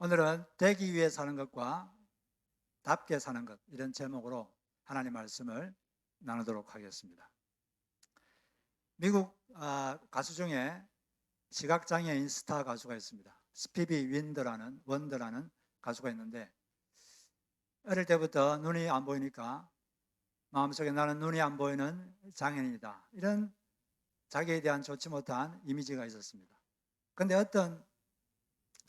오늘은 되기 위해 사는 것과 답게 사는 것, 이런 제목으로 하나님 말씀을 나누도록 하겠습니다. 미국 가수 중에 시각장애인 스타 가수가 있습니다. 스피비 원더라는 가수가 있는데, 어릴 때부터 눈이 안 보이니까 마음속에 나는 눈이 안 보이는 장애인이다, 이런 자기에 대한 좋지 못한 이미지가 있었습니다. 그런데 어떤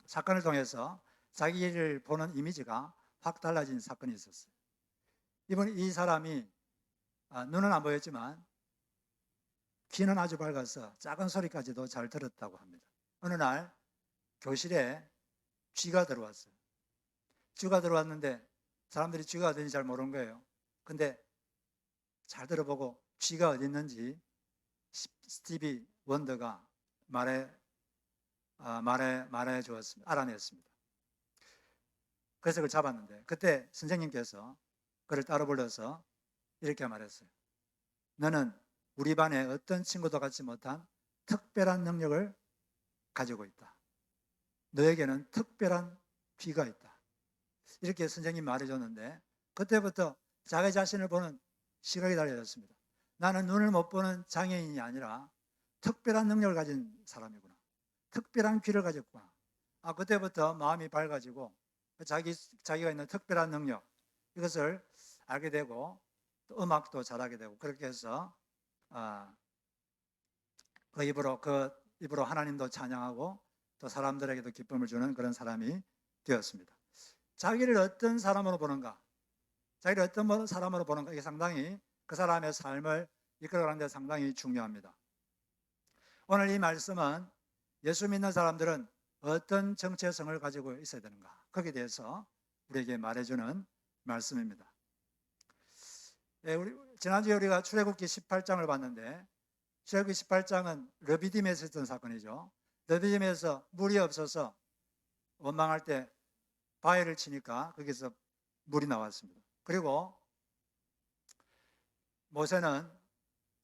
사건을 통해서 자기를 보는 이미지가 확 달라진 사건이 있었어요. 이 사람이 눈은 안 보였지만 귀는 아주 밝아서 작은 소리까지도 잘 들었다고 합니다. 어느 날 교실에 쥐가 들어왔어요. 쥐가 들어왔는데 사람들이 쥐가 어딘지 잘 모르는 거예요. 근데 잘 들어보고 쥐가 어디 있는지 스티비 원더가 말해 주었습니다. 알아냈습니다. 그래서 그걸 잡았는데, 그때 선생님께서 그를 따로 불러서 이렇게 말했어요. 너는 우리 반에 어떤 친구도 갖지 못한 특별한 능력을 가지고 있다. 너에게는 특별한 귀가 있다. 이렇게 선생님이 말해줬는데, 그때부터 자기 자신을 보는 시각이 달라졌습니다. 나는 눈을 못 보는 장애인이 아니라 특별한 능력을 가진 사람이구나. 특별한 귀를 가졌구나. 그때부터 마음이 밝아지고 자기가 있는 특별한 능력, 이것을 알게 되고 또 음악도 잘하게 되고, 그렇게 해서 그 입으로 하나님도 찬양하고 또 사람들에게도 기쁨을 주는 그런 사람이 되었습니다. 자기를 어떤 사람으로 보는가, 자기를 어떤 사람으로 보는가, 이게 상당히 그 사람의 삶을 이끌어가는 데 상당히 중요합니다. 오늘 이 말씀은 예수 믿는 사람들은 어떤 정체성을 가지고 있어야 되는가, 거기에 대해서 우리에게 말해주는 말씀입니다. 지난주에 우리가 출애굽기 18장을 봤는데, 출애굽기 18장은 르비딤에서 있었던 사건이죠. 르비딤에서 물이 없어서 원망할 때 바위를 치니까 거기서 물이 나왔습니다. 그리고 모세는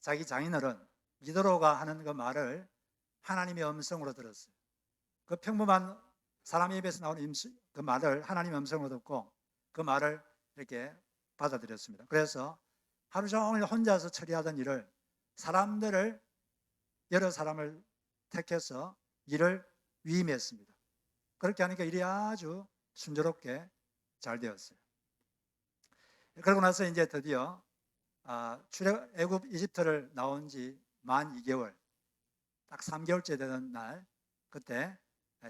자기 장인어른 이드로가 하는 그 말을 하나님의 음성으로 들었어요. 그 평범한 사람의 입에서 나오는 그 말을 하나님의 음성으로 듣고 그 말을 이렇게 받아들였습니다. 그래서 하루 종일 혼자서 처리하던 일을 여러 사람을 택해서 일을 위임했습니다. 그렇게 하니까 일이 아주 순조롭게 잘 되었어요. 그러고 나서 이제 드디어 애굽 이집트를 나온 지 만 2개월, 딱 3개월째 되는 날, 그때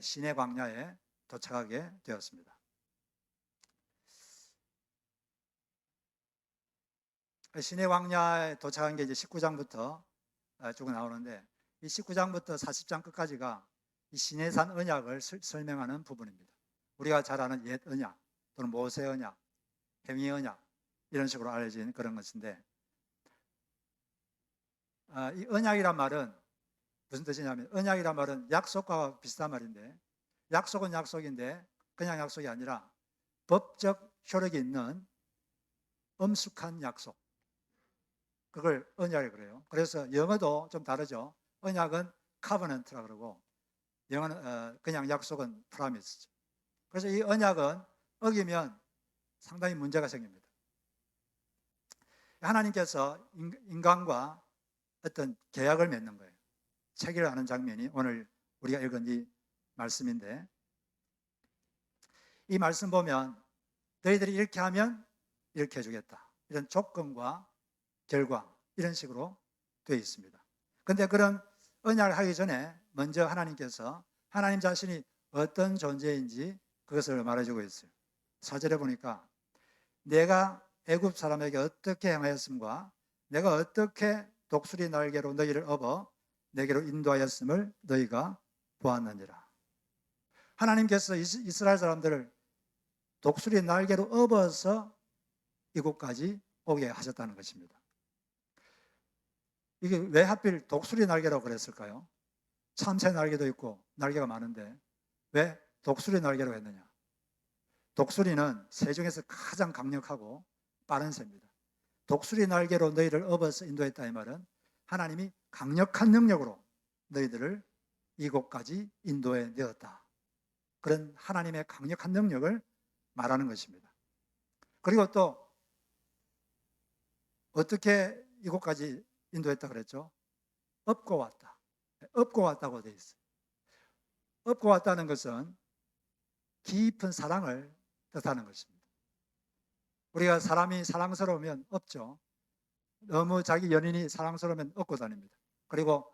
시내 광야에 도착하게 되었습니다. 시내 광야에 도착한 게 이제 19장부터 쭉 나오는데, 이 19장부터 40장 끝까지가 이 시내산 언약을 설명하는 부분입니다. 우리가 잘 아는 옛 언약 또는 모세 언약, 행위 언약, 이런 식으로 알려진 그런 것인데, 이 언약이란 말은 무슨 뜻이냐면, 언약이란 말은 약속과 비슷한 말인데, 약속은 약속인데 그냥 약속이 아니라 법적 효력이 있는 엄숙한 약속, 그걸 언약이라고 그래요. 그래서 영어도 좀 다르죠. 언약은 covenant라고 그러고, 영어는 그냥 약속은 promise죠. 그래서 이 언약은 어기면 상당히 문제가 생깁니다. 하나님께서 인간과 어떤 계약을 맺는 거예요. 체결하는 장면이 오늘 우리가 읽은 이 말씀인데, 이 말씀 보면 너희들이 이렇게 하면 이렇게 해주겠다, 이런 조건과 결과, 이런 식으로 되어 있습니다. 그런데 그런 언약을 하기 전에 먼저 하나님께서 하나님 자신이 어떤 존재인지 그것을 말해주고 있어요. 4절에 보니까 내가 애굽 사람에게 어떻게 행하였음과 내가 어떻게 독수리 날개로 너희를 업어 내게로 인도하였음을 너희가 보았느니라. 하나님께서 이스라엘 사람들을 독수리 날개로 업어서 이곳까지 오게 하셨다는 것입니다. 이게 왜 하필 독수리 날개라고 그랬을까요? 참새 날개도 있고 날개가 많은데 왜 독수리 날개로 했느냐? 독수리는 새 중에서 가장 강력하고 빠른 새입니다. 독수리 날개로 너희를 업어서 인도했다, 이 말은 하나님이 강력한 능력으로 너희들을 이곳까지 인도해 내었다, 그런 하나님의 강력한 능력을 말하는 것입니다. 그리고 또 어떻게 이곳까지 인도했다 그랬죠? 업고 왔다. 업고 왔다고 되어 있어요. 업고 왔다는 것은 깊은 사랑을 뜻하는 것입니다. 우리가 사람이 사랑스러우면 업죠. 너무 자기 연인이 사랑스러우면 업고 다닙니다. 그리고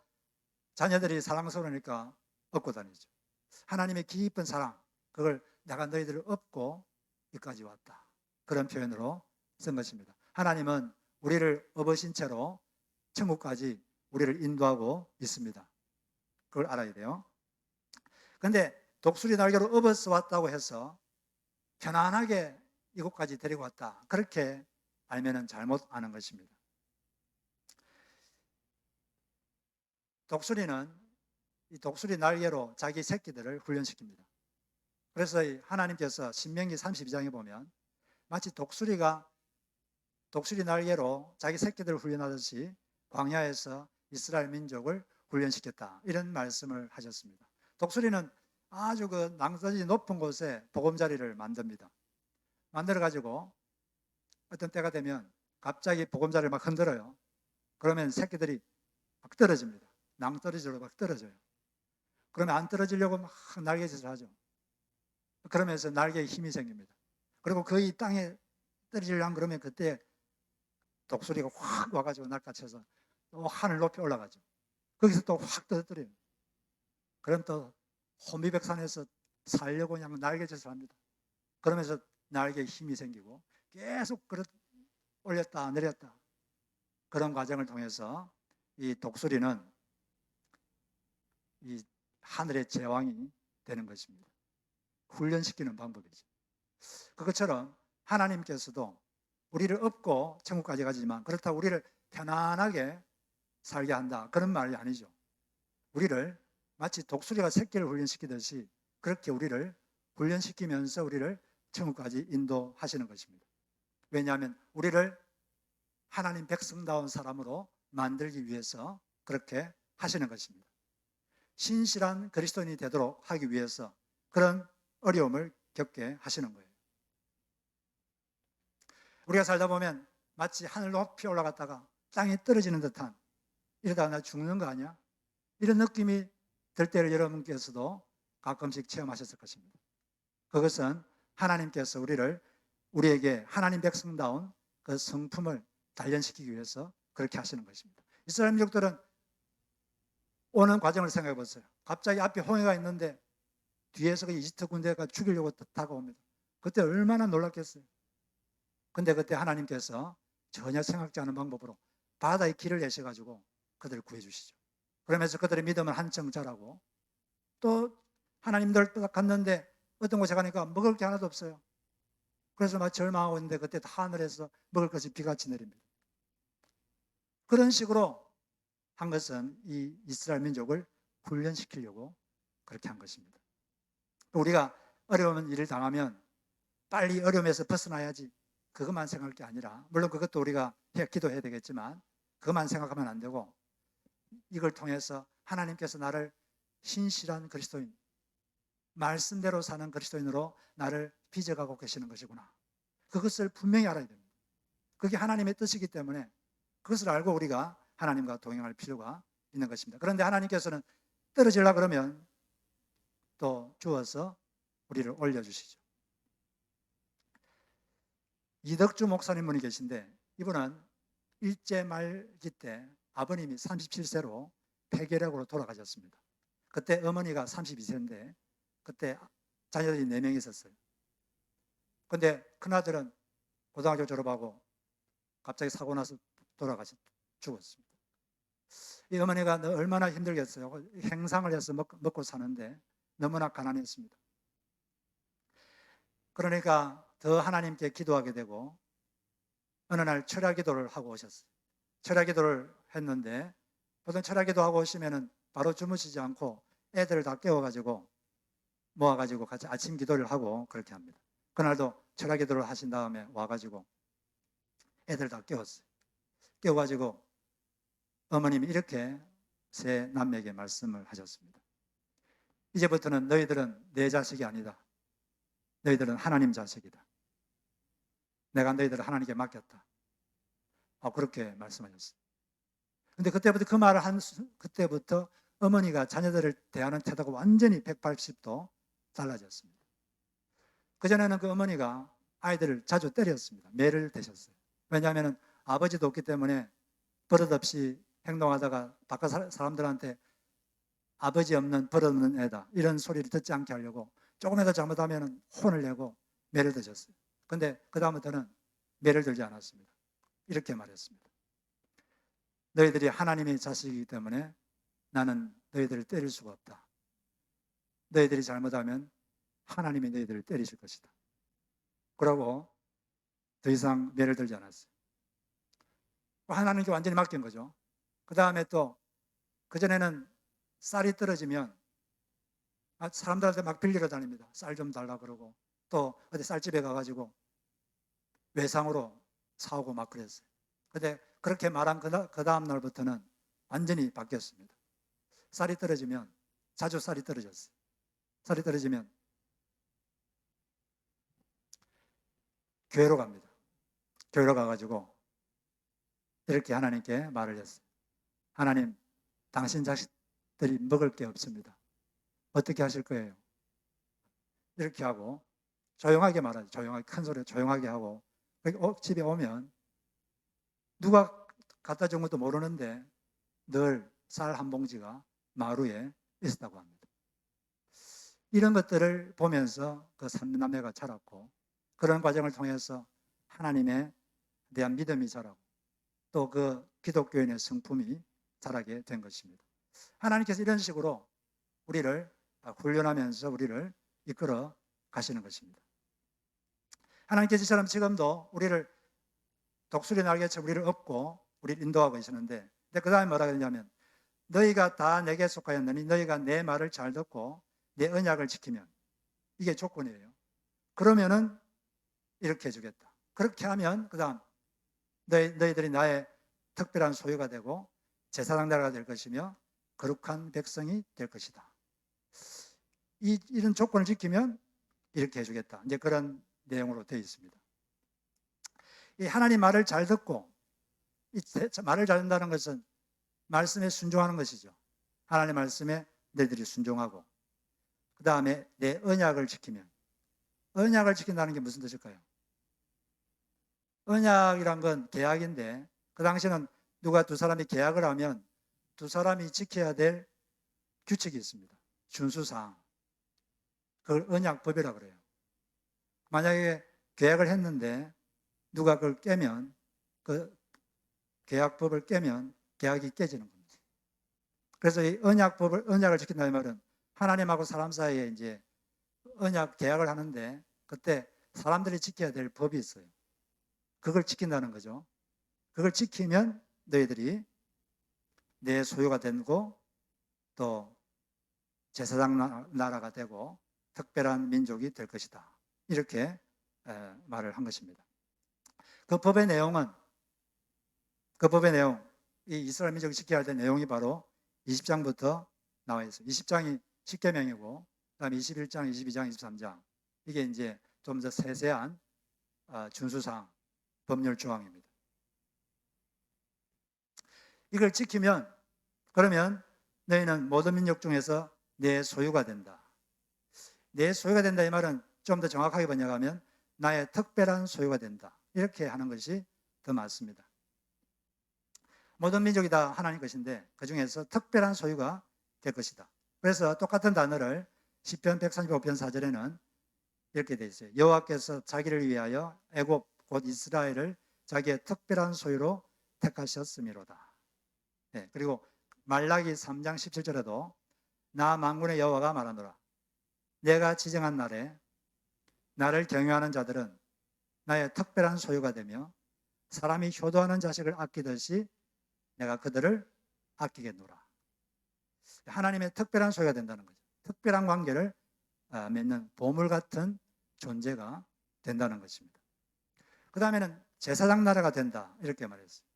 자녀들이 사랑스러우니까 업고 다니죠. 하나님의 깊은 사랑, 그걸 내가 너희들을 업고 여기까지 왔다. 그런 표현으로 쓴 것입니다. 하나님은 우리를 업으신 채로 천국까지 우리를 인도하고 있습니다. 그걸 알아야 돼요. 그런데 독수리 날개로 업어서 왔다고 해서 편안하게 이곳까지 데리고 왔다. 그렇게 알면은 잘못 아는 것입니다. 독수리는 이 독수리 날개로 자기 새끼들을 훈련시킵니다. 그래서 하나님께서 신명기 32장에 보면 마치 독수리가 독수리 날개로 자기 새끼들을 훈련하듯이 광야에서 이스라엘 민족을 훈련시켰다. 이런 말씀을 하셨습니다. 독수리는 아주 그 낭떠러지 높은 곳에 보금자리를 만듭니다. 만들어가지고 어떤 때가 되면 갑자기 보금자리를 막 흔들어요. 그러면 새끼들이 막 떨어집니다. 낭떠러지로 막 떨어져요. 그러면 안 떨어지려고 막 날개짓을 하죠. 그러면서 날개에 힘이 생깁니다. 그리고 거의 땅에 떨어지려고 그러면 그때 독수리가 확 와가지고 날카쳐서 또 하늘 높이 올라가죠. 거기서 또 확 떨어뜨려요. 그럼 또 호미백산에서 살려고 그냥 날개짓을 합니다. 그러면서 날개에 힘이 생기고 계속 올렸다 내렸다 그런 과정을 통해서 이 독수리는 이 하늘의 제왕이 되는 것입니다. 훈련시키는 방법이죠. 그것처럼 하나님께서도 우리를 업고 천국까지 가지만 그렇다고 우리를 편안하게 살게 한다. 그런 말이 아니죠. 우리를 마치 독수리가 새끼를 훈련시키듯이 그렇게 우리를 훈련시키면서 우리를 천국까지 인도하시는 것입니다. 왜냐하면 우리를 하나님 백성다운 사람으로 만들기 위해서 그렇게 하시는 것입니다. 신실한 그리스도인이 되도록 하기 위해서 그런 어려움을 겪게 하시는 거예요. 우리가 살다 보면 마치 하늘 높이 올라갔다가 땅에 떨어지는 듯한 이러다가 나 죽는 거 아니야? 이런 느낌이 들 때를 여러분께서도 가끔씩 체험하셨을 것입니다. 그것은 하나님께서 우리에게 하나님 백성다운 그 성품을 단련시키기 위해서 그렇게 하시는 것입니다. 이스라엘 민족들은 오는 과정을 생각해 보세요. 갑자기 앞에 홍해가 있는데 뒤에서 그 이집트 군대가 죽이려고 다가옵니다. 그때 얼마나 놀랐겠어요. 근데 그때 하나님께서 전혀 생각지 않은 방법으로 바다에 길을 내셔가지고 그들을 구해주시죠. 그러면서 그들의 믿음을 한층 자라고 또 하나님들 딱 갔는데 어떤 곳에 가니까 먹을 게 하나도 없어요. 그래서 막 절망하고 있는데 그때 하늘에서 먹을 것이 비같이 내립니다. 그런 식으로 한 것은 이 이스라엘 민족을 훈련시키려고 그렇게 한 것입니다. 우리가 어려운 일을 당하면 빨리 어려움에서 벗어나야지 그것만 생각할 게 아니라 물론 그것도 우리가 기도해야 되겠지만 그것만 생각하면 안 되고 이걸 통해서 하나님께서 나를 신실한 그리스도인 말씀대로 사는 그리스도인으로 나를 빚어가고 계시는 것이구나. 그것을 분명히 알아야 됩니다. 그게 하나님의 뜻이기 때문에 그것을 알고 우리가 하나님과 동행할 필요가 있는 것입니다. 그런데 하나님께서는 떨어지려고 그러면 또 주어서 우리를 올려주시죠. 이덕주 목사님 분이 계신데 이분은 일제 말기 때 아버님이 37세로 폐결핵으로 돌아가셨습니다. 그때 어머니가 32세인데 그때 자녀들이 4명이 있었어요. 근데 큰아들은 고등학교 졸업하고 갑자기 사고 나서 죽었습니다. 이 어머니가 얼마나 힘들겠어요. 행상을 해서 먹고 사는데 너무나 가난했습니다. 그러니까 더 하나님께 기도하게 되고 어느 날 철야기도를 하고 오셨어요. 철야기도를 했는데 보통 철야기도 하고 오시면은 바로 주무시지 않고 애들을 다 깨워가지고 모아가지고 같이 아침 기도를 하고 그렇게 합니다. 그날도 철야기도를 하신 다음에 와가지고 애들 다 깨웠어요. 깨워가지고 어머님이 이렇게 세 남매에게 말씀을 하셨습니다. 이제부터는 너희들은 내 자식이 아니다. 너희들은 하나님 자식이다. 내가 너희들을 하나님께 맡겼다. 그렇게 말씀하셨어요. 근데 그때부터 그 말을 그때부터 어머니가 자녀들을 대하는 태도가 완전히 180도 달라졌습니다. 그전에는 그 어머니가 아이들을 자주 때렸습니다. 매를 대셨어요. 왜냐하면 아버지도 없기 때문에 버릇없이 행동하다가 바깥 사람들한테 아버지 없는 버릇없는 애다 이런 소리를 듣지 않게 하려고 조금이라도 잘못하면 혼을 내고 매를 드셨어요. 근데 그 다음부터는 매를 들지 않았습니다. 이렇게 말했습니다. 너희들이 하나님의 자식이기 때문에 나는 너희들을 때릴 수가 없다. 너희들이 잘못하면 하나님이 너희들을 때리실 것이다. 그러고 더 이상 매를 들지 않았어요. 하나님께 완전히 맡긴 거죠. 그 다음에 또 그전에는 쌀이 떨어지면 사람들한테 막 빌리러 다닙니다. 쌀 좀 달라 그러고 또 어디 쌀집에 가가지고 외상으로 사오고 막 그랬어요. 근데 그렇게 말한 그 다음 날부터는 완전히 바뀌었습니다. 쌀이 떨어지면, 자주 쌀이 떨어졌어요. 쌀이 떨어지면 교회로 갑니다. 교회로 가가지고 이렇게 하나님께 말을 했어요. 하나님, 당신 자식들이 먹을 게 없습니다. 어떻게 하실 거예요? 이렇게 하고 조용하게 말하죠. 조용하게, 큰 소리로 조용하게 하고 집에 오면 누가 갖다 준 것도 모르는데 늘 쌀 한 봉지가 마루에 있었다고 합니다. 이런 것들을 보면서 그 삼남매가 자랐고 그런 과정을 통해서 하나님에 대한 믿음이 자라고 또 그 기독교인의 성품이 자라게 된 것입니다. 하나님께서 이런 식으로 우리를 훈련하면서 우리를 이끌어 가시는 것입니다. 하나님께서 이처럼 지금도 우리를 독수리 날개처럼 우리를 업고 우리를 인도하고 계시는데 그 다음에 뭐라고 했냐면 너희가 다 내게 속하였느니 너희가 내 말을 잘 듣고 내 언약을 지키면 이게 조건이에요. 그러면은 이렇게 해주겠다. 그렇게 하면 그 다음 너희들이 나의 특별한 소유가 되고 제사장 나라가 될 것이며 거룩한 백성이 될 것이다. 이런 조건을 지키면 이렇게 해주겠다. 이제 그런 내용으로 되어 있습니다. 이 하나님 말을 잘 듣고 이 말을 잘 듣는다는 것은 말씀에 순종하는 것이죠. 하나님 말씀에 너희들이 순종하고 그 다음에 내 언약을 지키면 언약을 지킨다는 게 무슨 뜻일까요? 언약이란 건 계약인데 그 당시에는 누가 두 사람이 계약을 하면 두 사람이 지켜야 될 규칙이 있습니다. 준수사항. 그걸 언약법이라고 그래요. 만약에 계약을 했는데 누가 그걸 깨면 그 계약법을 깨면 계약이 깨지는 겁니다. 그래서 이 언약을 지킨다는 말은 하나님하고 사람 사이에 이제 언약 계약을 하는데 그때 사람들이 지켜야 될 법이 있어요. 그걸 지킨다는 거죠. 그걸 지키면 너희들이 내 소유가 되고 또 제사장 나라가 되고 특별한 민족이 될 것이다. 이렇게 말을 한 것입니다. 그 법의 내용, 이 이스라엘 민족이 지켜야 될 내용이 바로 20장부터 나와 있어요. 20장이 십계명이고, 그다음에 21장, 22장, 23장 이게 이제 좀 더 세세한 준수사항, 법률 조항입니다. 이걸 지키면 그러면 너희는 모든 민족 중에서 내 소유가 된다. 내 소유가 된다 이 말은 좀 더 정확하게 번역하면 나의 특별한 소유가 된다. 이렇게 하는 것이 더 맞습니다. 모든 민족이 다 하나님 것인데 그 중에서 특별한 소유가 될 것이다. 그래서 똑같은 단어를 시편 135편 4절에는 이렇게 되어 있어요. 여호와께서 자기를 위하여 애굽 곧 이스라엘을 자기의 특별한 소유로 택하셨음이로다. 네, 그리고 말라기 3장 17절에도 나 만군의 여호와가 말하노라. 내가 지정한 날에 나를 경외하는 자들은 나의 특별한 소유가 되며 사람이 효도하는 자식을 아끼듯이 내가 그들을 아끼겠노라. 하나님의 특별한 소유가 된다는 거죠. 특별한 관계를 맺는 보물 같은 존재가 된다는 것입니다. 그 다음에는 제사장 나라가 된다 이렇게 말했어요.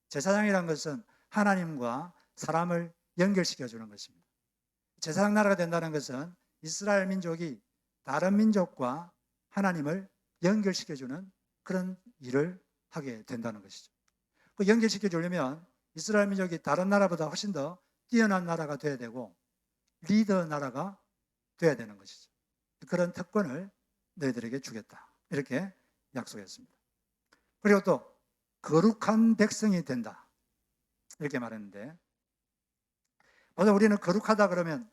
제사장이라는 것은 하나님과 사람을 연결시켜 주는 것입니다. 제사장 나라가 된다는 것은 이스라엘 민족이 다른 민족과 하나님을 연결시켜주는 그런 일을 하게 된다는 것이죠. 그 연결시켜주려면 이스라엘 민족이 다른 나라보다 훨씬 더 뛰어난 나라가 돼야 되고 리더 나라가 돼야 되는 것이죠. 그런 특권을 너희들에게 주겠다. 이렇게 약속했습니다. 그리고 또 거룩한 백성이 된다. 이렇게 말했는데, 보통 우리는 거룩하다 그러면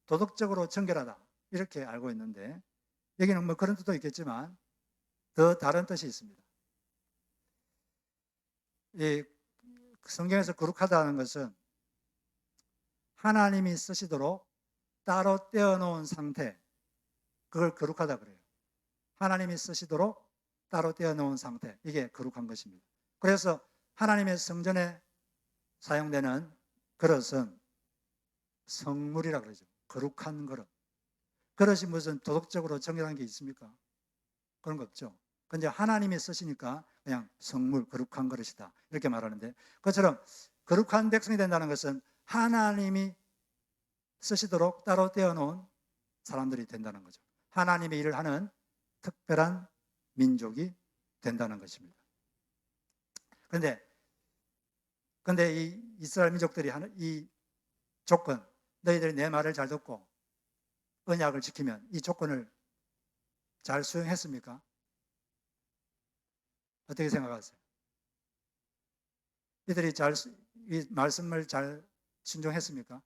도덕적으로 정결하다 이렇게 알고 있는데, 여기는 뭐 그런 뜻도 있겠지만 더 다른 뜻이 있습니다. 이 성경에서 거룩하다는 것은 하나님이 쓰시도록 따로 떼어놓은 상태, 그걸 거룩하다 그래요. 하나님이 쓰시도록 따로 떼어놓은 상태, 이게 거룩한 것입니다. 그래서 하나님의 성전에 사용되는 그릇은 성물이라 그러죠. 거룩한 그릇. 그릇이 무슨 도덕적으로 정결한 게 있습니까? 그런 거 없죠. 근데 하나님이 쓰시니까 그냥 성물, 거룩한 그릇이다. 이렇게 말하는데, 그것처럼 거룩한 백성이 된다는 것은 하나님이 쓰시도록 따로 떼어놓은 사람들이 된다는 거죠. 하나님의 일을 하는 특별한 민족이 된다는 것입니다. 그런데 이 이스라엘 민족들이 하는 이 조건, 너희들이 내 말을 잘 듣고 언약을 지키면 이 조건을 잘 수행했습니까? 어떻게 생각하세요? 이들이 이 말씀을 잘 순종했습니까?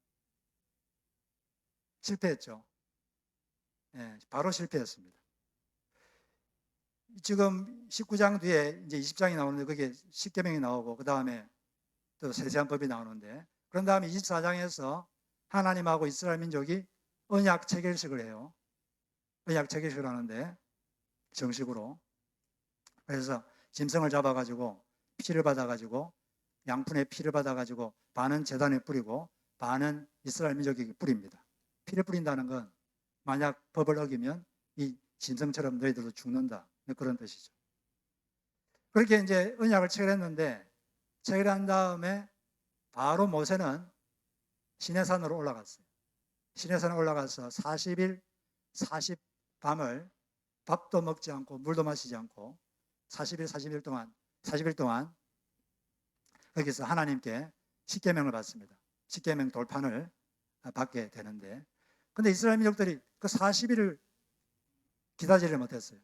실패했죠. 네, 바로 실패했습니다. 지금 19장 뒤에 이제 20장이 나오는데 거기에 십계명이 나오고 그 다음에 또 세세한 법이 나오는데, 그런 다음에 24장에서 하나님하고 이스라엘 민족이 언약 체결식을 해요. 언약 체결식을 하는데 정식으로. 그래서 짐승을 잡아가지고 피를 받아가지고 양푼에 피를 받아가지고 반은 제단에 뿌리고 반은 이스라엘 민족에게 뿌립니다. 피를 뿌린다는 건 만약 법을 어기면 이 짐승처럼 너희들도 죽는다, 그런 뜻이죠. 그렇게 이제 언약을 체결했는데, 체결한 다음에 바로 모세는 시내산으로 올라갔어요. 시내산에 올라가서 40일 40밤을 밥도 먹지 않고 물도 마시지 않고 40일 동안 거기서 하나님께 십계명을 받습니다. 십계명 돌판을 받게 되는데, 근데 이스라엘 민족들이 그 40일을 기다리지를 못했어요.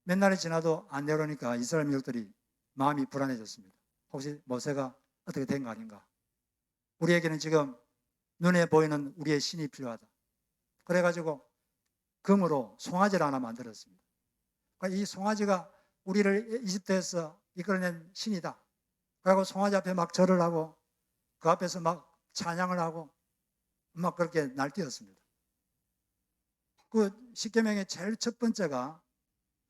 몇 날이 지나도 안 내려오니까 이스라엘 민족들이 마음이 불안해졌습니다. 혹시 모세가 어떻게 된 거 아닌가? 우리에게는 지금 눈에 보이는 우리의 신이 필요하다. 그래가지고 금으로 송아지를 하나 만들었습니다. 그러니까 이 송아지가 우리를 이집트에서 이끌어낸 신이다. 그리고 송아지 앞에 막 절을 하고 그 앞에서 막 찬양을 하고 막 그렇게 날뛰었습니다. 그 십계명의 제일 첫 번째가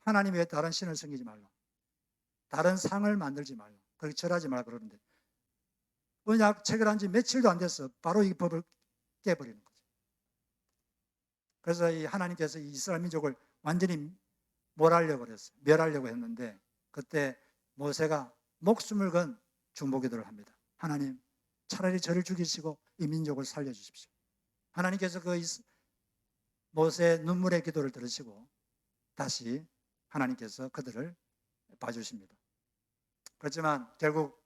하나님 외에 다른 신을 섬기지 말라. 다른 상을 만들지 말라. 그렇게 절하지 말라 그러는데, 언약 체결한 지 며칠도 안 됐어. 바로 이 법을 깨버리는 거죠. 그래서 이 하나님께서 이 이스라엘 민족을 완전히 멸하려고 그랬어요. 멸하려고 했는데, 그때 모세가 목숨을 건 중보기도를 합니다. 하나님, 차라리 저를 죽이시고 이 민족을 살려주십시오. 하나님께서 그 모세의 눈물의 기도를 들으시고 다시 하나님께서 그들을 봐주십니다. 그렇지만 결국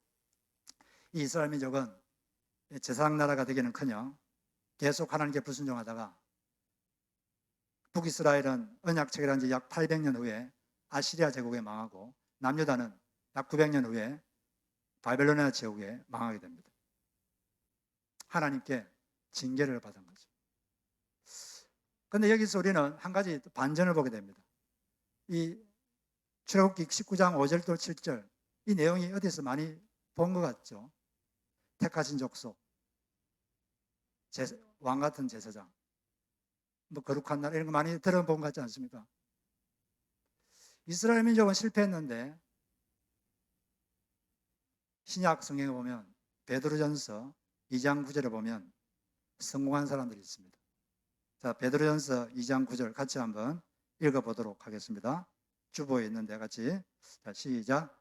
이 이스라엘 민족은 제사장 나라가 되기는커녕 계속 하나님께 불순종하다가 북이스라엘은 언약 체결한 지 약 800년 후에 아시리아 제국에 망하고, 남유다는 약 900년 후에 바벨로니아 제국에 망하게 됩니다. 하나님께 징계를 받은 거죠. 그런데 여기서 우리는 한 가지 반전을 보게 됩니다. 이 출애굽기 19장 5절도 7절, 이 내용이 어디서 많이 본 것 같죠? 택하신 족속, 왕 같은 제사장, 뭐 거룩한 나라, 이런 거 많이 들어본 것 같지 않습니까? 이스라엘 민족은 실패했는데 신약 성경에 보면 베드로전서 2장 9절에 보면 성공한 사람들이 있습니다. 자, 베드로전서 2장 9절 같이 한번 읽어보도록 하겠습니다. 주보에 있는데 같이. 자, 시작.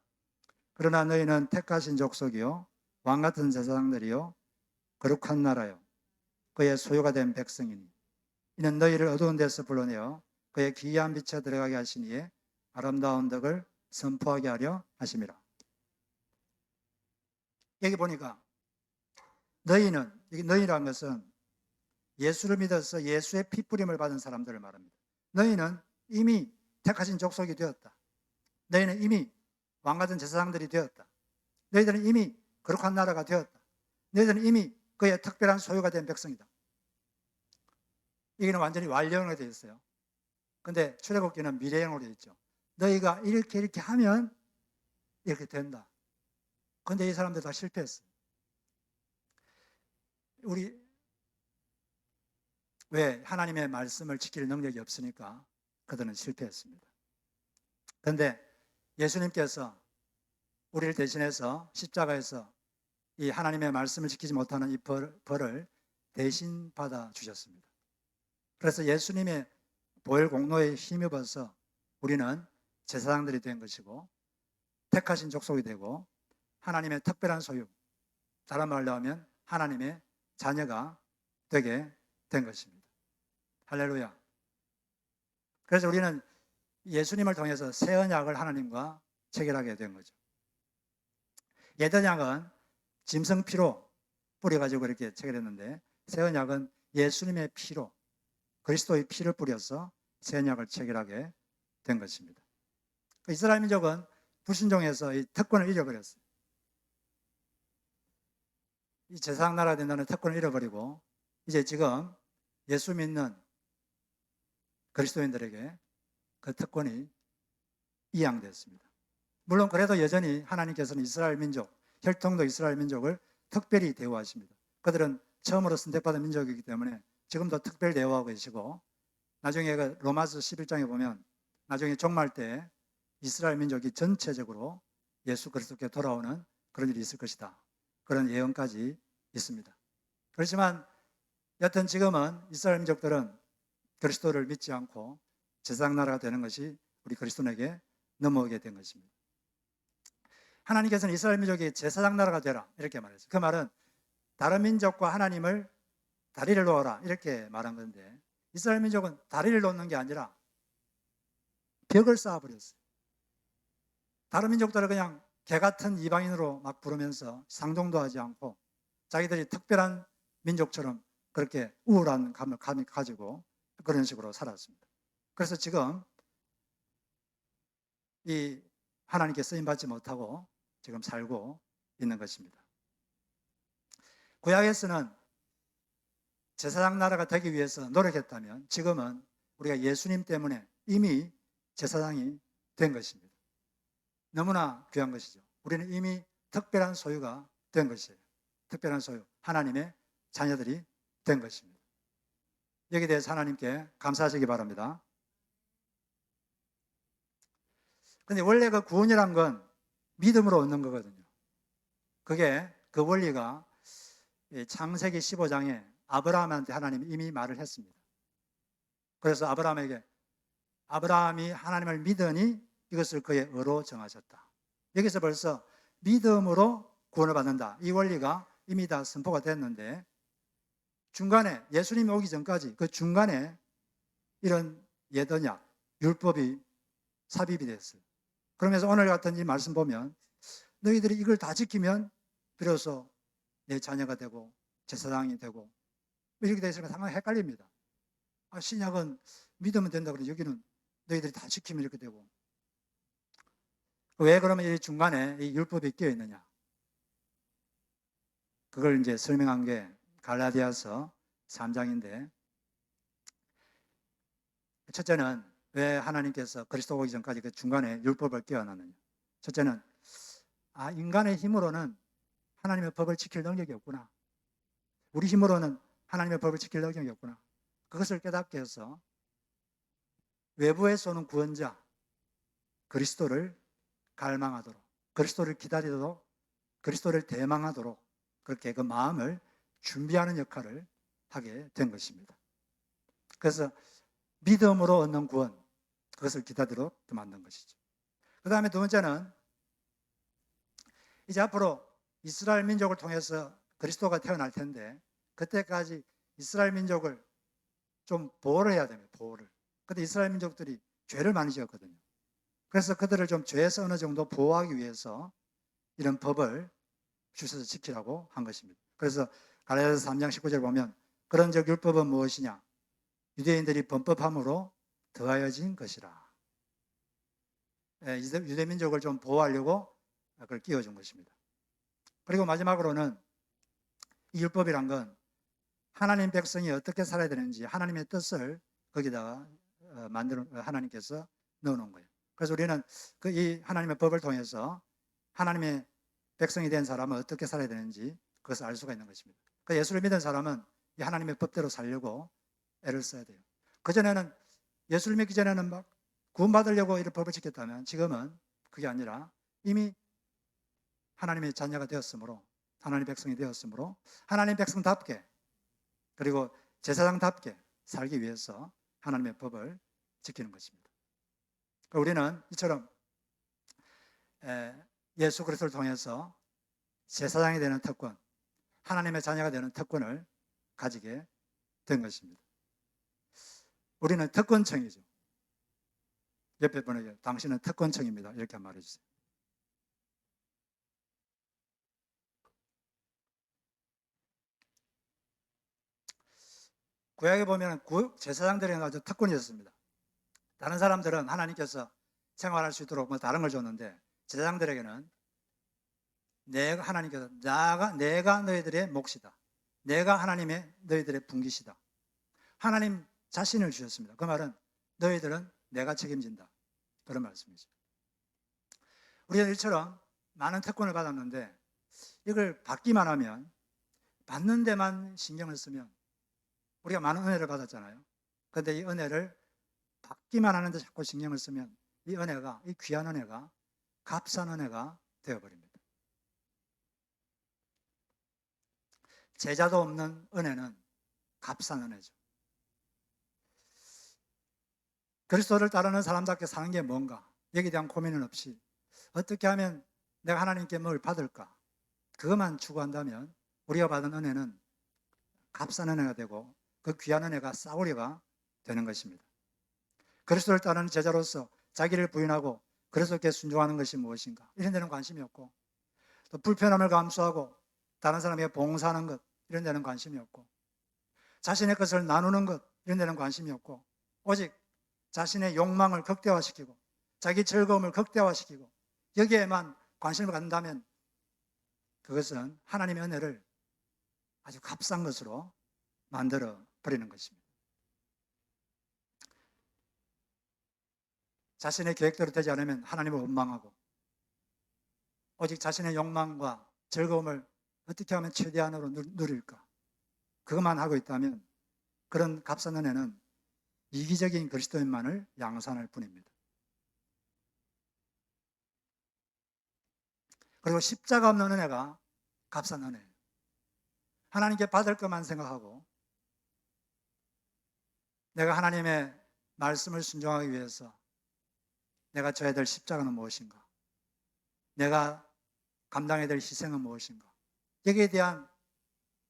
그러나 너희는 택하신 족속이요 왕 같은 제사장들이요 거룩한 나라요 그의 소유가 된 백성이니 이는 너희를 어두운 데서 불러내어 그의 기이한 빛에 들어가게 하시니에 아름다운 덕을 선포하게 하려 하심이라. 여기 보니까 너희는, 여기 너희라는 것은 예수를 믿어서 예수의 피뿌림을 받은 사람들을 말합니다. 너희는 이미 택하신 족속이 되었다. 너희는 이미 왕같은 제사장들이 되었다. 너희들은 이미 거룩한 나라가 되었다. 너희들은 이미 그의 특별한 소유가 된 백성이다. 이게는 완전히 완료형으로 되어 있어요. 근데 출애굽기는 미래형으로 되어 있죠. 너희가 이렇게 하면 이렇게 된다. 근데 이 사람들 다 실패했어요. 우리 왜 하나님의 말씀을 지킬 능력이 없으니까 그들은 실패했습니다. 그런데 예수님께서 우리를 대신해서 십자가에서 이 하나님의 말씀을 지키지 못하는 이 벌을 대신 받아 주셨습니다. 그래서 예수님의 보혈 공로에 힘입어서 우리는 제사장들이 된 것이고 택하신 족속이 되고 하나님의 특별한 소유, 다른 말로 하면 하나님의 자녀가 되게 된 것입니다. 할렐루야. 그래서 우리는 예수님을 통해서 새 언약을 하나님과 체결하게 된 거죠. 옛 언약은 짐승피로 뿌려가지고 이렇게 체결했는데 새 언약은 예수님의 피로, 그리스도의 피를 뿌려서 새 언약을 체결하게 된 것입니다. 이스라엘 민족은 불순종해서 이 특권을 잃어버렸어요. 이 제사장 나라가 된다는 특권을 잃어버리고 이제 지금 예수 믿는 그리스도인들에게 그 특권이 이양됐습니다. 물론 그래도 여전히 하나님께서는 이스라엘 민족, 혈통도 이스라엘 민족을 특별히 대우하십니다. 그들은 처음으로 선택받은 민족이기 때문에 지금도 특별 대우하고 계시고 나중에 그 로마서 11장에 보면 나중에 종말 때 이스라엘 민족이 전체적으로 예수 그리스도께 돌아오는 그런 일이 있을 것이다. 그런 예언까지 있습니다. 그렇지만 여튼 지금은 이스라엘 민족들은 그리스도를 믿지 않고 제사장 나라가 되는 것이 우리 그리스도인에게 넘어오게 된 것입니다. 하나님께서는 이스라엘 민족이 제사장 나라가 되라 이렇게 말했어요. 그 말은 다른 민족과 하나님을 다리를 놓아라 이렇게 말한 건데 이스라엘 민족은 다리를 놓는 게 아니라 벽을 쌓아버렸어요. 다른 민족들은 그냥 개 같은 이방인으로 막 부르면서 상종도 하지 않고 자기들이 특별한 민족처럼 그렇게 우울한 감을 가지고 그런 식으로 살았습니다. 그래서 지금 이 하나님께 쓰임받지 못하고 지금 살고 있는 것입니다. 구약에서는 제사장 나라가 되기 위해서 노력했다면 지금은 우리가 예수님 때문에 이미 제사장이 된 것입니다. 너무나 귀한 것이죠. 우리는 이미 특별한 소유가 된 것이에요. 특별한 소유, 하나님의 자녀들이 된 것입니다. 여기에 대해서 하나님께 감사하시기 바랍니다. 그런데 원래 그 구원이란 건 믿음으로 얻는 거거든요. 그게 그 원리가 창세기 15장에 아브라함한테 하나님이 이미 말을 했습니다. 그래서 아브라함이 하나님을 믿으니 이것을 그의 의로 정하셨다. 여기서 벌써 믿음으로 구원을 받는다. 이 원리가 이미 다 선포가 됐는데 중간에 예수님이 오기 전까지 그 중간에 이런 옛 언약, 율법이 삽입이 됐어요. 그러면서 오늘 같은 이 말씀 보면 너희들이 이걸 다 지키면 비로소 내 자녀가 되고 제사장이 되고 이렇게 되니까 상당히 헷갈립니다. 신약은 믿으면 된다 그러지 여기는 너희들이 다 지키면 이렇게 되고 왜 그러면 이 중간에 이 율법이 끼어 있느냐? 그걸 이제 설명한 게 갈라디아서 3장인데 첫째는 왜 하나님께서 그리스도 오기 전까지 그 중간에 율법을 끼워놨느냐? 첫째는 인간의 힘으로는 하나님의 법을 지킬 능력이 없구나. 우리 힘으로는 하나님의 법을 지킬 능력이 없구나. 그것을 깨닫게 해서 외부에서 오는 구원자 그리스도를 갈망하도록 그리스도를 기다리도록 그리스도를 대망하도록 그렇게 그 마음을 준비하는 역할을 하게 된 것입니다. 그래서 믿음으로 얻는 구원 그것을 기다리도록 만든 것이죠. 그 다음에 두 번째는 이제 앞으로 이스라엘 민족을 통해서 그리스도가 태어날 텐데 그때까지 이스라엘 민족을 좀 보호를 해야 됩니다. 보호를. 근데 이스라엘 민족들이 죄를 많이 지었거든요. 그래서 그들을 좀 죄에서 어느 정도 보호하기 위해서 이런 법을 주셔서 지키라고 한 것입니다. 그래서 갈라디아서 3장 19절 보면 그런즉 율법은 무엇이냐? 유대인들이 범법함으로 더하여진 것이라. 유대 민족을 좀 보호하려고 그걸 끼워준 것입니다. 그리고 마지막으로는 이 율법이란 건 하나님 백성이 어떻게 살아야 되는지 하나님의 뜻을 거기다가 만들어 하나님께서 넣어놓은 거예요. 그래서 우리는 이 하나님의 법을 통해서 하나님의 백성이 된 사람은 어떻게 살아야 되는지 그것을 알 수가 있는 것입니다. 그 예수를 믿은 사람은 이 하나님의 법대로 살려고 애를 써야 돼요. 그전에는 예수를 믿기 전에는 막 구원받으려고 이런 법을 지켰다면 지금은 그게 아니라 이미 하나님의 자녀가 되었으므로 하나님의 백성이 되었으므로 하나님의 백성답게 그리고 제사장답게 살기 위해서 하나님의 법을 지키는 것입니다. 우리는 이처럼 예수 그리스도를 통해서 제사장이 되는 특권, 하나님의 자녀가 되는 특권을 가지게 된 것입니다. 우리는 특권층이죠. 옆에 분에게 당신은 특권층입니다. 이렇게 말해주세요. 구약에 보면 제사장들에게 아주 특권이 있었습니다. 다른 사람들은 하나님께서 생활할 수 있도록 뭐 다른 걸 줬는데 제사장들에게는 하나님께서 내가 너희들의 몫이다. 내가 하나님의 너희들의 분깃이다. 하나님 자신을 주셨습니다. 그 말은 너희들은 내가 책임진다. 그런 말씀이죠. 우리는 이처럼 많은 특권을 받았는데 이걸 받기만 하면 받는 데만 신경을 쓰면 우리가 많은 은혜를 받았잖아요. 그런데 이 은혜를 받기만 하는데 자꾸 신경을 쓰면 이 은혜가, 이 귀한 은혜가 값싼 은혜가 되어버립니다. 제자도 없는 은혜는 값싼 은혜죠. 그리스도를 따르는 사람답게 사는 게 뭔가 여기에 대한 고민은 없이 어떻게 하면 내가 하나님께 뭘 받을까 그것만 추구한다면 우리가 받은 은혜는 값싼 은혜가 되고 그 귀한 은혜가 싸우리가 되는 것입니다. 그리스도를 따르는 제자로서 자기를 부인하고 그리스도께 순종하는 것이 무엇인가 이런 데는 관심이 없고 또 불편함을 감수하고 다른 사람에게 봉사하는 것 이런 데는 관심이 없고 자신의 것을 나누는 것 이런 데는 관심이 없고 오직 자신의 욕망을 극대화시키고 자기 즐거움을 극대화시키고 여기에만 관심을 갖는다면 그것은 하나님의 은혜를 아주 값싼 것으로 만들어 버리는 것입니다. 자신의 계획대로 되지 않으면 하나님을 원망하고 오직 자신의 욕망과 즐거움을 어떻게 하면 최대한으로 누릴까 그것만 하고 있다면 그런 값싼 은혜는 이기적인 그리스도인만을 양산할 뿐입니다. 그리고 십자가 없는 은혜가 값싼 은혜예요. 하나님께 받을 것만 생각하고 내가 하나님의 말씀을 순종하기 위해서 내가 져야 될 십자가는 무엇인가? 내가 감당해야 될 희생은 무엇인가? 여기에 대한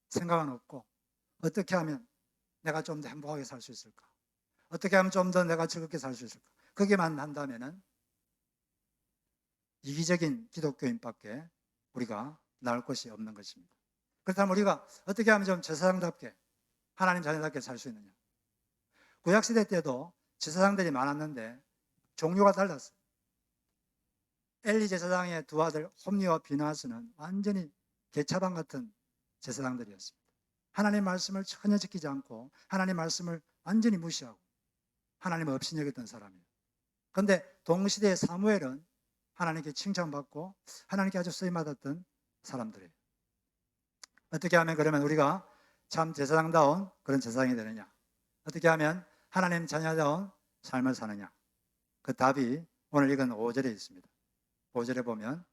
생각은 없고 어떻게 하면 내가 좀 더 행복하게 살 수 있을까? 어떻게 하면 좀 더 내가 즐겁게 살 수 있을까? 거기만 한다면은 이기적인 기독교인밖에 우리가 나올 것이 없는 것입니다. 그렇다면 우리가 어떻게 하면 좀 제사장답게 하나님 자녀답게 살 수 있느냐? 구약시대 때도 제사장들이 많았는데 종류가 달랐어요. 엘리 제사장의 두 아들 홈리와 비나스는 완전히 개차반 같은 제사장들이었습니다. 하나님 말씀을 전혀 지키지 않고 하나님 말씀을 완전히 무시하고 하나님을 없이 여겼던 사람이에요. 그런데 동시대의 사무엘은 하나님께 칭찬받고 하나님께 아주 쓰임받았던 사람들이에요. 어떻게 하면 그러면 우리가 참 제사장다운 그런 제사장이 되느냐? 어떻게 하면 하나님 자녀다운 삶을 사느냐? 그 답이 오늘 읽은 5절에 있습니다. 5절에 보면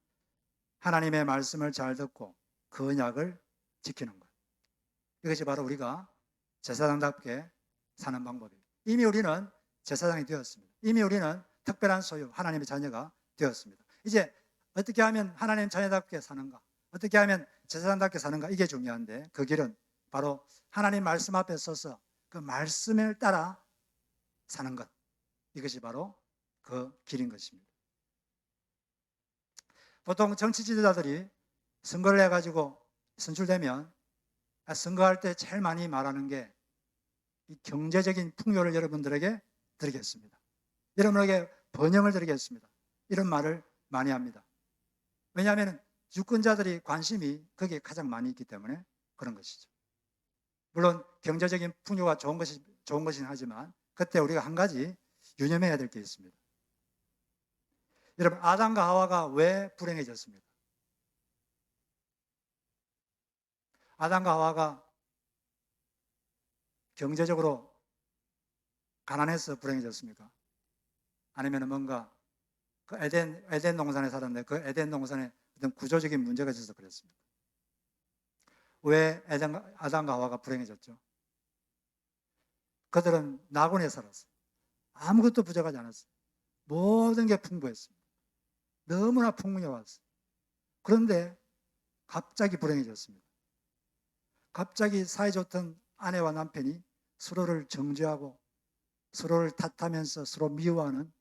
하나님의 말씀을 잘 듣고 그 언약을 지키는 것. 이것이 바로 우리가 제사장답게 사는 방법이에요. 이미 우리는 제사장이 되었습니다. 이미 우리는 특별한 소유, 하나님의 자녀가 되었습니다. 이제 어떻게 하면 하나님 자녀답게 사는가? 어떻게 하면 제사장답게 사는가 이게 중요한데 그 길은 바로 하나님 말씀 앞에 서서 그 말씀을 따라 사는 것, 이것이 바로 그 길인 것입니다. 보통 정치 지도자들이 선거를 해가지고 선출되면 선거할 때 제일 많이 말하는 게 이 경제적인 풍요를 여러분들에게 드리겠습니다, 여러분에게 번영을 드리겠습니다, 이런 말을 많이 합니다. 왜냐하면 유권자들이 관심이 거기에 가장 많이 있기 때문에 그런 것이죠. 물론 경제적인 풍요가 좋은 것이긴 하지만 그때 우리가 한 가지 유념해야 될 게 있습니다. 여러분, 아담과 하와가 왜 불행해졌습니까? 아담과 하와가 경제적으로 가난해서 불행해졌습니까? 아니면 뭔가 그 에덴 동산에 살았는데 그 에덴 동산에 어떤 구조적인 문제가 있어서 그랬습니까? 왜 아담과 하와가 불행해졌죠? 그들은 낙원에 살았어요. 아무것도 부족하지 않았어요. 모든 게 풍부했습니다. 너무나 풍요했어요. 그런데 갑자기 불행해졌습니다. 갑자기 사이좋던 아내와 남편이 서로를 정죄하고 서로를 탓하면서 서로 미워하는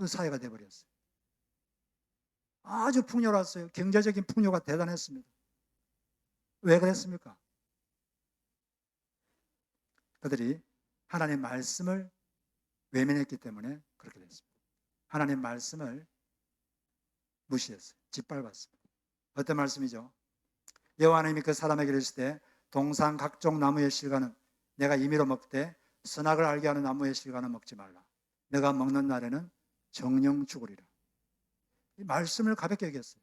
사회가 되어버렸어요. 아주 풍요로웠어요. 경제적인 풍요가 대단했습니다. 왜 그랬습니까? 그들이 하나님 말씀을 외면했기 때문에 그렇게 됐습니다. 하나님 말씀을 무시했어요. 짓밟았습니다. 어떤 말씀이죠? 여호와 하나님이 그 사람에게 이르시되 동산 각종 나무의 실과는 내가 임의로 먹되 선악을 알게 하는 나무의 실과는 먹지 말라. 내가 먹는 날에는 정령 죽으리라. 이 말씀을 가볍게 여겼어요.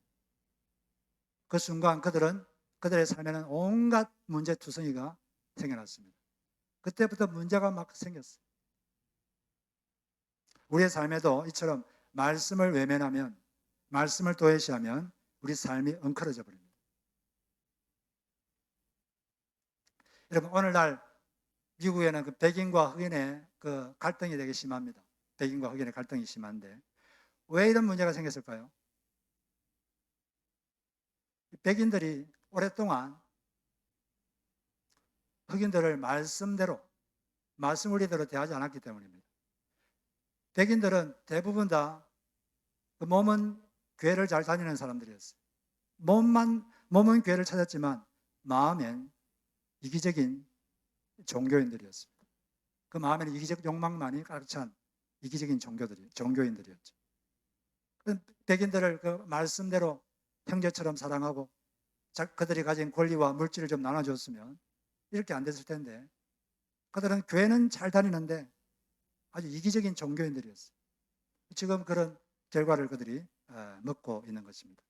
그 순간 그들의 삶에는 온갖 문제투성이가 생겨났습니다. 그때부터 문제가 막 생겼어요. 우리의 삶에도 이처럼 말씀을 외면하면, 말씀을 도외시하면 우리 삶이 엉클어져 버립니다. 여러분, 오늘날 미국에는 그 백인과 흑인의 그 갈등이 되게 심합니다. 백인과 흑인의 갈등이 심한데 왜 이런 문제가 생겼을까요? 백인들이 오랫동안 흑인들을 말씀대로, 말씀 원리대로 대하지 않았기 때문입니다. 백인들은 대부분 다 그 몸은 교회를 잘 다니는 사람들이었어요. 몸은 교회를 찾았지만 마음엔 이기적인 종교인들이었습니다. 그 마음에는 이기적 욕망만이 가득 찬 이기적인 종교인들이었죠. 백인들을 그 말씀대로 형제처럼 사랑하고 그들이 가진 권리와 물질을 좀 나눠줬으면 이렇게 안 됐을 텐데 그들은 교회는 잘 다니는데 아주 이기적인 종교인들이었어요. 지금 그런 결과를 그들이 먹고 있는 것입니다.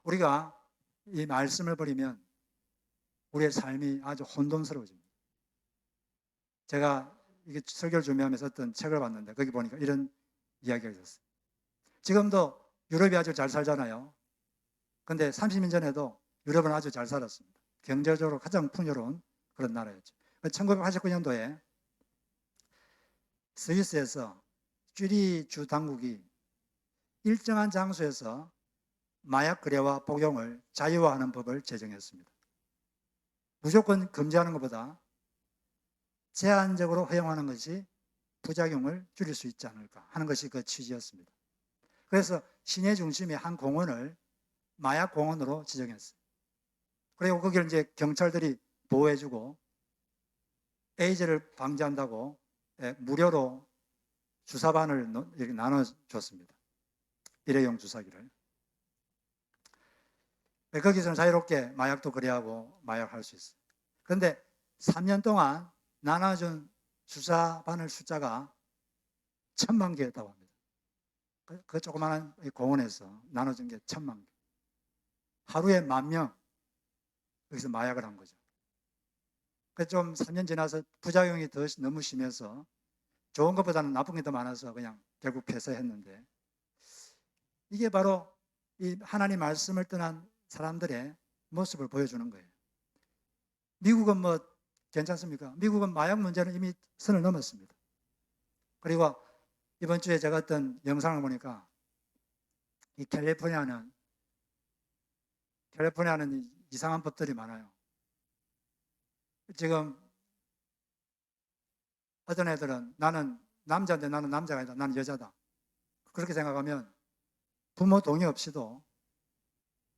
우리가 이 말씀을 버리면 우리의 삶이 아주 혼돈스러워집니다. 제가 이게 설교를 준비하면서 어떤 책을 봤는데 거기 보니까 이런 이야기가 있었어요. 지금도 유럽이 아주 잘 살잖아요. 근데 30년 전에도 유럽은 아주 잘 살았습니다. 경제적으로 가장 풍요로운 그런 나라였죠. 1989년도에 스위스에서 쥐리 주 당국이 일정한 장소에서 마약 거래와 복용을 자유화하는 법을 제정했습니다. 무조건 금지하는 것보다 제한적으로 허용하는 것이 부작용을 줄일 수 있지 않을까 하는 것이 그 취지였습니다. 그래서 시내 중심의 한 공원을 마약 공원으로 지정했어요. 그리고 거기를 이제 경찰들이 보호해주고 에이즈를 방지한다고 무료로 주사반을 이렇게 나눠줬습니다. 일회용 주사기를. 거기서는 자유롭게 마약도 거래하고 마약할 수 있어요. 그런데 3년 동안 나눠준 주사바늘 숫자가 1,000만 개였다고 합니다. 그 조그마한 공원에서 나눠준 게 1,000만 개. 하루에 10,000명 여기서 마약을 한 거죠. 좀 3년 지나서 부작용이 너무 심해서 좋은 것보다는 나쁜 게 더 많아서 그냥 결국 폐쇄했는데 이게 바로 이 하나님 말씀을 떠난 사람들의 모습을 보여주는 거예요. 미국은 뭐 괜찮습니까? 미국은 마약 문제는 이미 선을 넘었습니다. 그리고 이번 주에 제가 어떤 영상을 보니까 이 캘리포니아는 캘리포니아는 이상한 법들이 많아요. 지금 어떤 애들은 나는 남자인데 나는 남자가 아니다. 나는 여자다. 그렇게 생각하면 부모 동의 없이도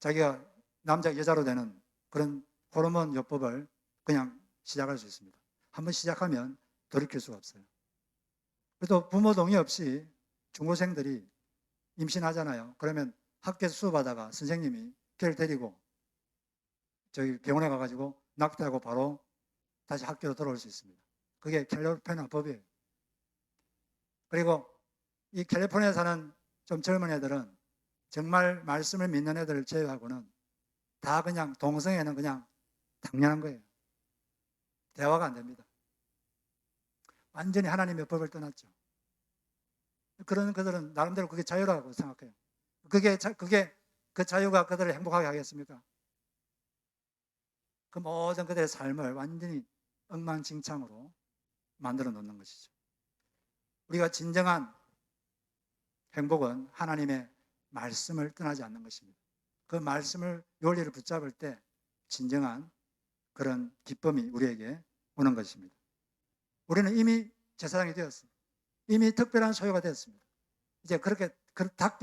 자기가 남자 여자로 되는 그런 호르몬 요법을 그냥 시작할 수 있습니다. 한번 시작하면 돌이킬 수가 없어요. 그래도 부모 동의 없이 중고생들이 임신하잖아요. 그러면 학교에서 수업하다가 선생님이 걔를 데리고 저기 병원에 가가지고 낙태하고 바로 다시 학교로 돌아올 수 있습니다. 그게 캘리포니아 법이에요. 그리고 이 캘리포니아에 사는 좀 젊은 애들은 정말 말씀을 믿는 애들을 제외하고는 다 그냥 동성애는 그냥 당연한 거예요. 대화가 안 됩니다. 완전히 하나님의 법을 떠났죠. 그런 그들은 나름대로 그게 자유라고 생각해요. 그게 그 자유가 그들을 행복하게 하겠습니까? 그 모든 그들의 삶을 완전히 엉망진창으로 만들어 놓는 것이죠. 우리가 진정한 행복은 하나님의 말씀을 떠나지 않는 것입니다. 그 말씀을 원리를 붙잡을 때 진정한 그런 기쁨이 우리에게 오는 것입니다. 우리는 이미 제사장이 되었습니다. 이미 특별한 소유가 되었습니다. 이제 그렇게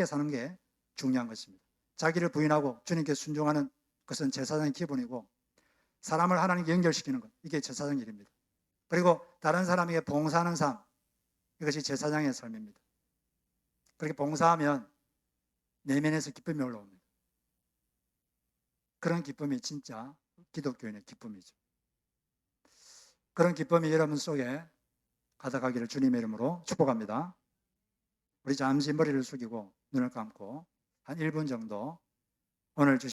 사는 게 중요한 것입니다. 자기를 부인하고 주님께 순종하는 것은 제사장의 기본이고 사람을 하나님께 연결시키는 것, 이게 제사장 일입니다. 그리고 다른 사람에게 봉사하는 삶, 이것이 제사장의 삶입니다. 그렇게 봉사하면 내면에서 기쁨이 올라옵니다. 그런 기쁨이 진짜 기독교인의 기쁨이죠. 그런 기쁨이 여러분 속에 가득하기를 주님의 이름으로 축복합니다. 우리 잠시 머리를 숙이고 눈을 감고 한 1분 정도 오늘 주신